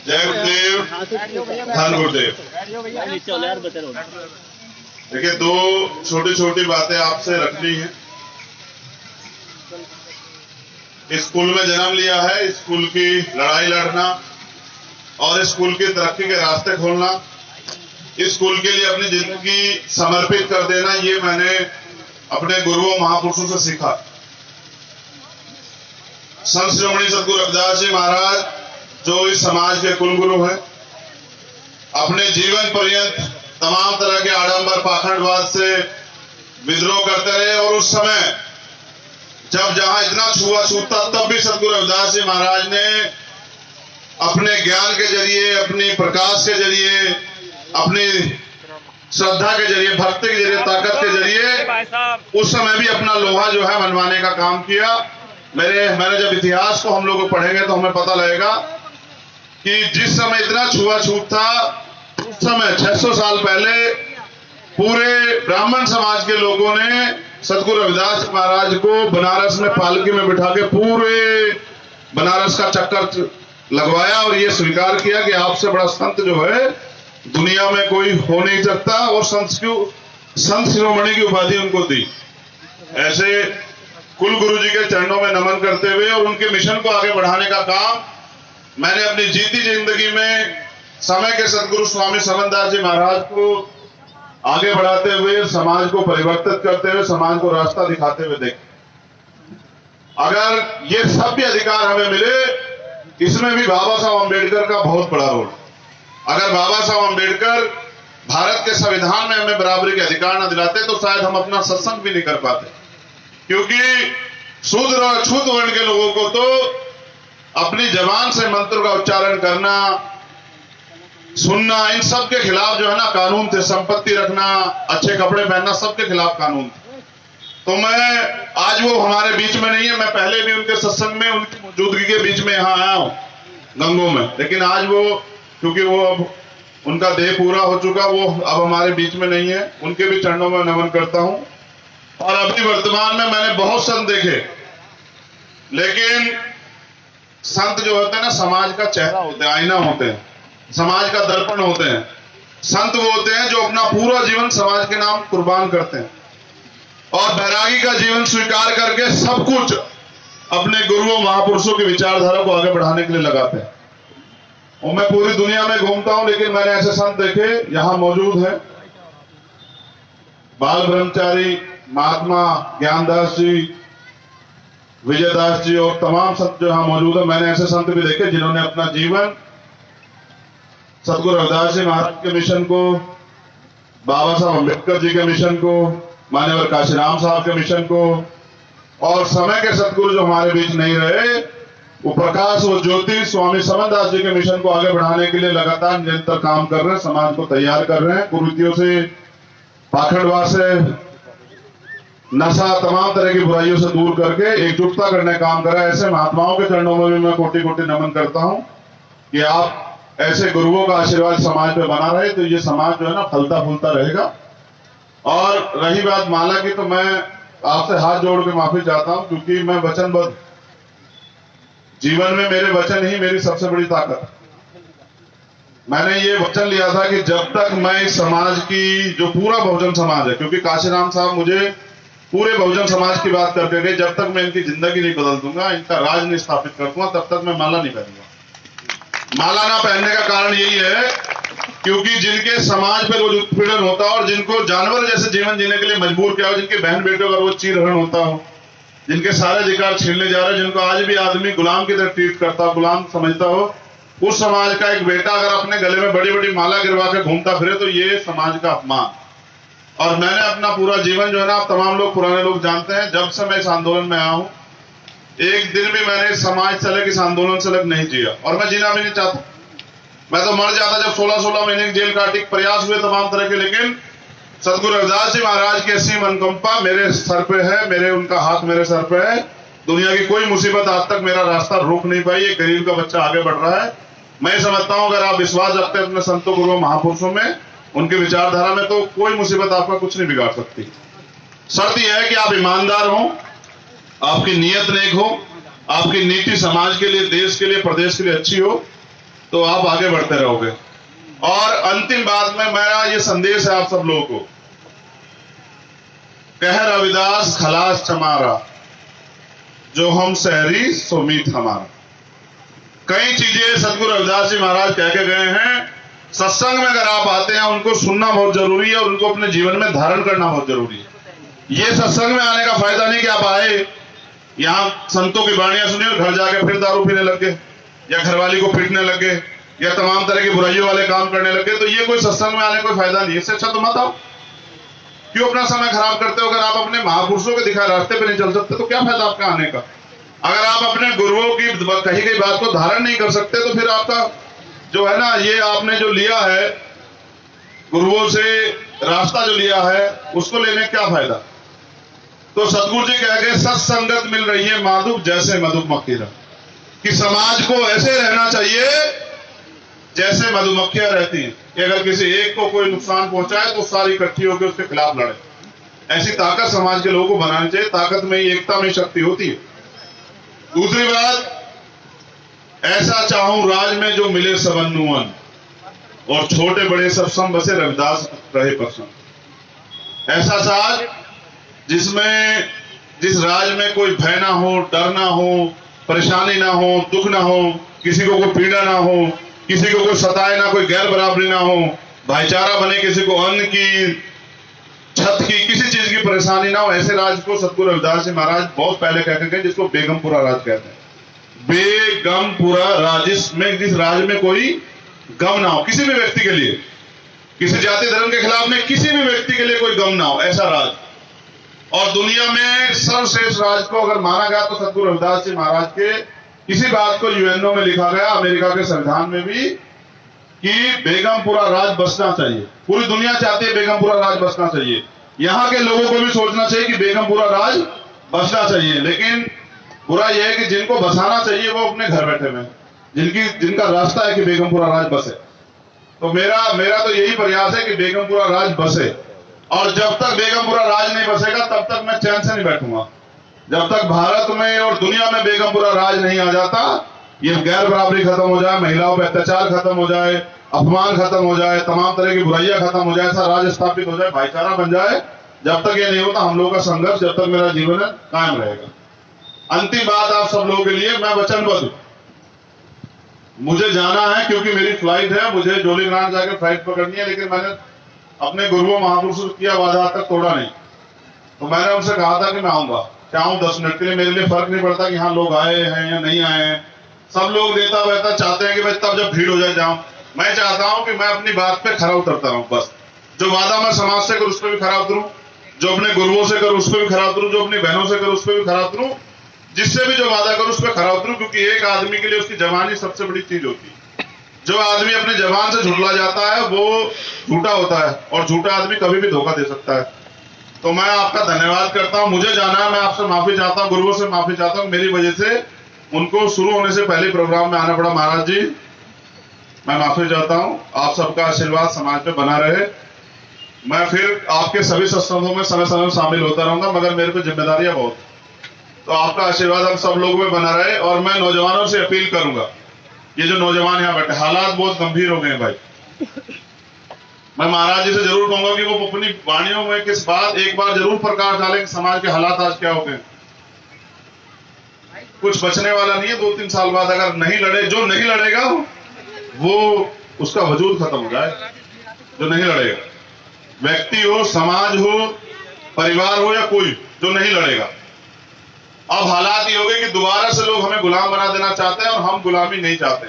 जय गुरुदेव, धन गुरुदेव। देखिए, दो छोटी छोटी बातें आपसे रखनी है। स्कूल में जन्म लिया है, स्कूल की लड़ाई लड़ना और स्कूल की तरक्की के रास्ते खोलना, स्कूल के लिए अपनी जिंदगी समर्पित कर देना, ये मैंने अपने गुरुओं महापुरुषों से सीखा। संत शिरोमणि सद्गुरु रविदास जी महाराज, जो इस समाज के कुलगुरु हैं, अपने जीवन पर्यंत तमाम तरह के आडंबर पाखंडवाद से विद्रोह करते रहे और उस समय जब जहां इतना छुआछूत था, तब भी सद्गुरु रविदास जी महाराज ने अपने ज्ञान के जरिए, अपनी प्रकाश के जरिए, अपनी श्रद्धा के जरिए, भक्ति के जरिए, ताकत के जरिए उस समय भी अपना लोहा जो है मनवाने का काम किया। मैंने जब इतिहास को हम लोग पढ़ेंगे तो हमें पता लगेगा कि जिस समय इतना छुआछूत था, उस समय 600 साल पहले पूरे ब्राह्मण समाज के लोगों ने सद्गुरु रविदास महाराज को बनारस में पालकी में बिठा के पूरे बनारस का चक्कर लगवाया और ये स्वीकार किया कि आपसे बड़ा संत जो है दुनिया में कोई हो नहीं सकता, और संत शिरोमणि की उपाधि उनको दी। ऐसे कुल गुरु जी के चरणों में नमन करते हुए और उनके मिशन को आगे बढ़ाने का काम मैंने अपनी जीती जिंदगी में समय के सद्गुरु स्वामी समनदास जी महाराज को आगे बढ़ाते हुए, समाज को परिवर्तित करते हुए, समाज को रास्ता दिखाते हुए देखे। अगर ये सभ्य अधिकार हमें मिले, इसमें भी बाबा साहब अम्बेडकर का बहुत बड़ा रोल। अगर बाबा साहब अम्बेडकर भारत के संविधान में हमें बराबरी के अधिकार न दिलाते तो शायद हम अपना सत्संग भी नहीं कर पाते, क्योंकि शूद्र और छूत वर्ण के लोगों को तो अपनी जबान से मंत्र का उच्चारण करना, सुनना, इन सब के खिलाफ जो है ना कानून थे। संपत्ति रखना, अच्छे कपड़े पहनना, सबके खिलाफ कानून थे। तो मैं आज वो हमारे बीच में नहीं है। मैं पहले भी उनके सत्संग में, उनकी मौजूदगी के बीच में यहाँ आया हूं गंगों में, लेकिन आज वो, क्योंकि वो अब उनका देह पूरा हो चुका, वो अब हमारे बीच में नहीं है। उनके भी चरणों में नमन करता हूं। और अभी वर्तमान में मैंने बहुत संत देखे, लेकिन संत जो होते हैं ना, समाज का चेहरा होते हैं, आईना होते हैं, समाज का दर्पण होते हैं। संत वो होते हैं जो अपना पूरा जीवन समाज के नाम कुर्बान करते हैं और बैरागी का जीवन स्वीकार करके सब कुछ अपने गुरुओं महापुरुषों की विचारधारा को आगे बढ़ाने के लिए लगाते हैं। और मैं पूरी दुनिया में घूमता हूं, लेकिन मैंने ऐसे संत देखे, यहां मौजूद हैं बाल ब्रह्मचारी, महात्मा ज्ञानदास जी, विजयदास जी और तमाम संत जो यहां मौजूद है। मैंने ऐसे संत भी देखे जिन्होंने अपना जीवन सद्गुरु रविदास जी महाराज के मिशन को, बाबा साहब अम्बेडकर जी के मिशन को, मान्यवर काशीराम साहब के मिशन को, और समय के सद्गुरु जो हमारे बीच नहीं रहे, वो प्रकाश, वो ज्योति स्वामी समनदास जी के मिशन को आगे बढ़ाने के लिए लगातार निरंतर काम कर रहे हैं, समाज को तैयार कर रहे हैं, कुरीतियों से, पाखंडवाद से, नशा, तमाम तरह की बुराइयों से दूर करके एकजुटता करने का काम कर रहा है। ऐसे महात्माओं के चरणों में भी मैं कोटि कोटि नमन करता हूं कि आप ऐसे गुरुओं का आशीर्वाद समाज पे बना रहे तो ये समाज जो है ना फलता फूलता रहेगा। और रही बात माला की, तो मैं आपसे हाथ जोड़ के माफी चाहता हूं, क्योंकि मैं वचनबद्ध, जीवन में मेरे वचन ही मेरी सबसे बड़ी ताकत। मैंने ये वचन लिया था कि जब तक मैं इस समाज की, जो पूरा बहुजन समाज है, क्योंकि काशीराम साहब मुझे पूरे बहुजन समाज की बात करके गए, जब तक मैं इनकी जिंदगी नहीं बदल दूंगा, इनका राज नहीं स्थापित कर दूंगा, तब तक मैं माला नहीं पहनूंगा। माला ना पहनने का कारण यही है क्योंकि जिनके समाज पर रोज उत्पीड़न होता हो और जिनको जानवर जैसे जीवन जीने के लिए मजबूर किया हो, जिनके बहन बेटों का रोज चीरहरण होता हो, जिनके सारे अधिकार छीनने जा रहे हैं, जिनको आज भी आदमी गुलाम की तरह ट्रीट करता हो, गुलाम समझता हो, उस समाज का एक बेटा अगर अपने गले में बड़ी बड़ी माला गिरवा के घूमता फिरे तो ये समाज का अपमान। और मैंने अपना पूरा जीवन जो है ना, आप तमाम लोग, पुराने लोग जानते हैं, जब से मैं इस आंदोलन में आया हूं, एक दिन भी मैंने समाज से अलग, इस आंदोलन से अलग नहीं जिया, और मैं जीना भी नहीं चाहता। मैं तो मर जाता जब 16-16 महीने की जेल काटी, प्रयास हुए तमाम तरह के, लेकिन सद्गुरु रविदास जी महाराज की असीम अनुकंपा मेरे सर पे है, उनका हाथ मेरे सर पे है। दुनिया की कोई मुसीबत आज तक मेरा रास्ता रोक नहीं पाई। एक गरीब का बच्चा आगे बढ़ रहा है। मैं समझता हूं अगर आप विश्वास रखते हैं अपने संतों, गुरुओं, महापुरुषों में, उनकी विचारधारा में, तो कोई मुसीबत आपका कुछ नहीं बिगाड़ सकती। शर्त यह है कि आप ईमानदार हो, आपकी नीयत नेक हो, आपकी नीति समाज के लिए, देश के लिए, प्रदेश के लिए अच्छी हो, तो आप आगे बढ़ते रहोगे। और अंतिम बात में मेरा ये संदेश है आप सब लोगों को, कह रविदास खलास चमारा, जो हम शहरी सुमीत हमारा। कई चीजें सदगुरु रविदास जी महाराज कह के गए हैं। सत्संग में अगर आप आते हैं, उनको सुनना बहुत जरूरी है और उनको अपने जीवन में धारण करना बहुत जरूरी है। ये सत्संग में आने का फायदा नहीं कि आप आए, यहां संतों की वाणियां सुनी और घर जाके फिर दारू पीने लगे, या घरवाली को पीटने लगे, या तमाम तरह की बुराइयों वाले काम करने लगे, तो ये कोई सत्संग में आने कोई फायदा नहीं। इससे अच्छा तो मत आओ। क्यों अपना समय खराब करते हो? अगर आप अपने महापुरुषों के दिखाए रास्ते पे नहीं चल सकते तो क्या फायदा आपका आने का? अगर आप अपने गुरुओं की कही गई बात को धारण नहीं कर सकते तो फिर आपका जो है ना, ये आपने जो लिया है गुरुओं से रास्ता जो लिया है, उसको लेने क्या फायदा? तो सतगुरु जी कह गए, सत्संगत मिल रही है माधुक जैसे मधुमक्खी, कि समाज को ऐसे रहना चाहिए जैसे मधुमक्खियां रहती हैं कि अगर किसी एक को कोई नुकसान पहुंचाए तो सारी इकट्ठी होकर उसके खिलाफ लड़े। ऐसी ताकत समाज के लोगों को बनानी चाहिए। ताकत में ही, एकता में शक्ति होती है। दूसरी बात, ऐसा चाहूं राज में जो मिले सबन्नुअन, और छोटे बड़े सब सम बसे रविदास रहे पसंद। ऐसा साज जिस राज में कोई भय ना हो, डर ना हो, परेशानी ना हो, दुख ना हो, किसी को कोई पीड़ा ना हो, किसी को कोई सताए ना, कोई गैर बराबरी ना हो, भाईचारा बने, किसी को अन्न की, छत की, किसी चीज की परेशानी ना हो। ऐसे राज को सतगुरु रविदास जी महाराज बहुत पहले कहते हैं, जिसको बेगमपुरा राज कहते हैं। बेगमपुरा राज, जिस राज में कोई गम ना हो किसी भी व्यक्ति के लिए, किसी जाति धर्म के खिलाफ में किसी भी व्यक्ति के लिए कोई गम ना हो, ऐसा राज। और दुनिया में सर्वश्रेष्ठ राज को अगर माना गया तो सतगुरु रविदास जी महाराज के इसी बात को यूएनओ में लिखा गया, अमेरिका के संविधान में भी, कि बेगमपुरा राज बसना चाहिए। पूरी दुनिया चाहती है बेगमपुरा राज बसना चाहिए। यहां के लोगों को भी सोचना चाहिए कि बेगमपुरा राज बसना चाहिए। लेकिन बुरा यह है कि जिनको बसाना चाहिए वो अपने घर बैठे हुए, जिनका रास्ता है कि बेगमपुरा राज बसे। तो मेरा तो यही प्रयास है कि बेगमपुरा राज बसे। और जब तक बेगमपुरा राज नहीं बसेगा तब तक मैं चैन से नहीं बैठूंगा। जब तक भारत में और दुनिया में बेगमपुरा राज नहीं आ जाता, ये गैर बराबरी खत्म हो जाए, महिलाओं पर अत्याचार खत्म हो जाए, अपमान खत्म हो जाए, तमाम तरह की बुराइयां खत्म हो जाए, ऐसा राज स्थापित हो जाए, भाईचारा बन जाए, जब तक ये नहीं होता हम लोगों का संघर्ष, जब तक मेरा जीवन कायम रहेगा। अंतिम बात आप सब लोगों के लिए, मैं वचनबद्ध हूं, मुझे जाना है क्योंकि मेरी फ्लाइट है, मुझे जोलीग्रांट जाकर फ्लाइट पकड़नी है। लेकिन मैंने अपने गुरुओं महापुरुषों किया वादा आज तक तोड़ा नहीं। तो मैंने उनसे कहा था कि मैं आऊंगा, क्या आऊं 10 मिनट के लिए, मेरे लिए फर्क नहीं पड़ता कि हाँ लोग आए हैं या नहीं आए हैं। सब लोग नेता वैता चाहते हैं कि भाई तब जब भीड़ हो जाए जाऊं। मैं चाहता हूं कि मैं अपनी बात पे खरा उतरता रहूं। बस जो वादा मैं समाज से करूं उस पर भी खरा उतरूं, जो अपने गुरुओं से करूं उस पर भी खरा उतरूं, जो अपनी बहनों से करूं उस पर भी खरा उतरूं, जिससे भी जो वादा करूं उस पर खरा उतरूं। क्योंकि एक आदमी के लिए उसकी जवानी सबसे बड़ी चीज होती है। जो आदमी अपनी जबान से झुठला जाता है वो झूठा होता है, और झूठा आदमी कभी भी धोखा दे सकता है। तो मैं आपका धन्यवाद करता हूं। मुझे जाना है, मैं आपसे माफी चाहता हूं, गुरुओं से माफी चाहता हूं, मेरी वजह से उनको शुरू होने से पहले प्रोग्राम में आना पड़ा। महाराज जी मैं माफी चाहता हूं। आप सबका आशीर्वाद समाज पे बना रहे। मैं फिर आपके सभी सत्संगों में समय समय शामिल होता रहूंगा, मगर मेरे पे जिम्मेदारियां बहुत, तो आपका आशीर्वाद हम सब लोगों में बना रहे। और मैं नौजवानों से अपील करूंगा, ये जो नौजवान यहाँ बैठे, हालात बहुत गंभीर हो गए हैं भाई। मैं महाराज जी से जरूर कहूंगा कि वो अपनी वाणियों में एक बार जरूर प्रकाश डालें कि समाज के हालात आज क्या हो गए। कुछ बचने वाला नहीं है। 2-3 साल बाद अगर नहीं लड़े, जो नहीं लड़ेगा वो उसका वजूद खत्म हो जाए। जो नहीं लड़ेगा, व्यक्ति हो, समाज हो, परिवार हो या कोई, जो नहीं लड़ेगा। अब हालात ये हो गए कि दोबारा से लोग हमें गुलाम बना देना चाहते हैं और हम गुलामी नहीं चाहते।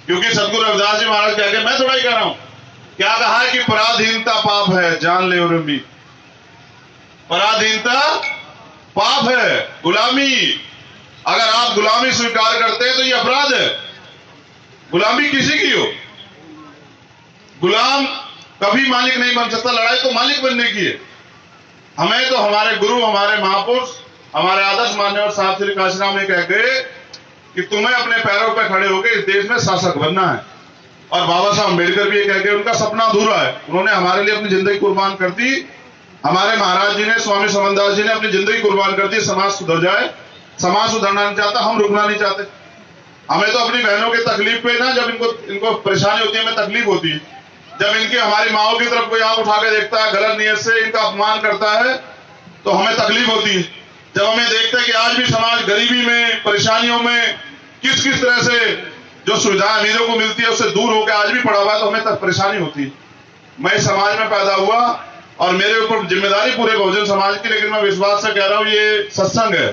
क्योंकि सतगुरु रविदास जी महाराज कह के, मैं थोड़ा ही कह रहा हूं, क्या कहा है कि पराधीनता पाप है, जान ले और उम्मीद। पराधीनता पाप है, गुलामी। अगर आप गुलामी स्वीकार करते हैं तो ये अपराध है। गुलामी किसी की हो, गुलाम कभी मालिक नहीं बन सकता। लड़ाई तो मालिक बनने की है। हमें तो हमारे गुरु, हमारे महापुरुष, हमारे आदर्श मान्यवर साहब श्री काशीराम ने कह गए कि तुम्हें अपने पैरों पर खड़े होकर इस देश में शासक बनना है। और बाबा साहब अम्बेडकर भी ये कह गए, उनका सपना अधूरा है, उन्होंने हमारे लिए अपनी जिंदगी कुर्बान कर दी। हमारे महाराज जी ने, स्वामी समनदास जी ने अपनी जिंदगी कुर्बान कर दी। समाज सुधर जाए, समाज सुधरना नहीं चाहता, हम रुकना नहीं चाहते। हमें तो अपनी बहनों की तकलीफ पे ना, जब इनको परेशानी होती है, हमें तकलीफ होती है। जब इनके हमारी माओ की तरफ कोई आंख उठा के देखता है, गलत नीयत से इनका अपमान करता है, तो हमें तकलीफ होती है। जब हमें देखते हैं कि आज भी समाज गरीबी में, परेशानियों में किस किस तरह से जो सुविधाएं अमीरों को मिलती है उससे दूर होकर आज भी पड़ा हुआ है, तो हमें तक परेशानी होती है। मैं इस समाज में पैदा हुआ और मेरे ऊपर जिम्मेदारी पूरे बहुजन समाज की, लेकिन मैं विश्वास से कह रहा हूं ये सत्संग है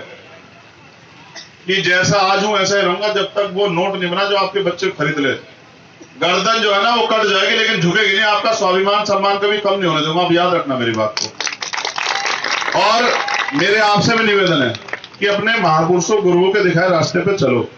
कि जैसा आज हूं ऐसा ही रहूंगा जब तक वो नोट नहीं बना जो आपके बच्चे खरीद ले। गर्दन जो है ना वो कट जाएगी लेकिन झुकेगी नहीं। आपका स्वाभिमान सम्मान कभी कम नहीं होने दूंगा, आप याद रखना मेरी बात को। और मेरे आपसे भी निवेदन है कि अपने महापुरुषों गुरुओं के दिखाए रास्ते पे चलो।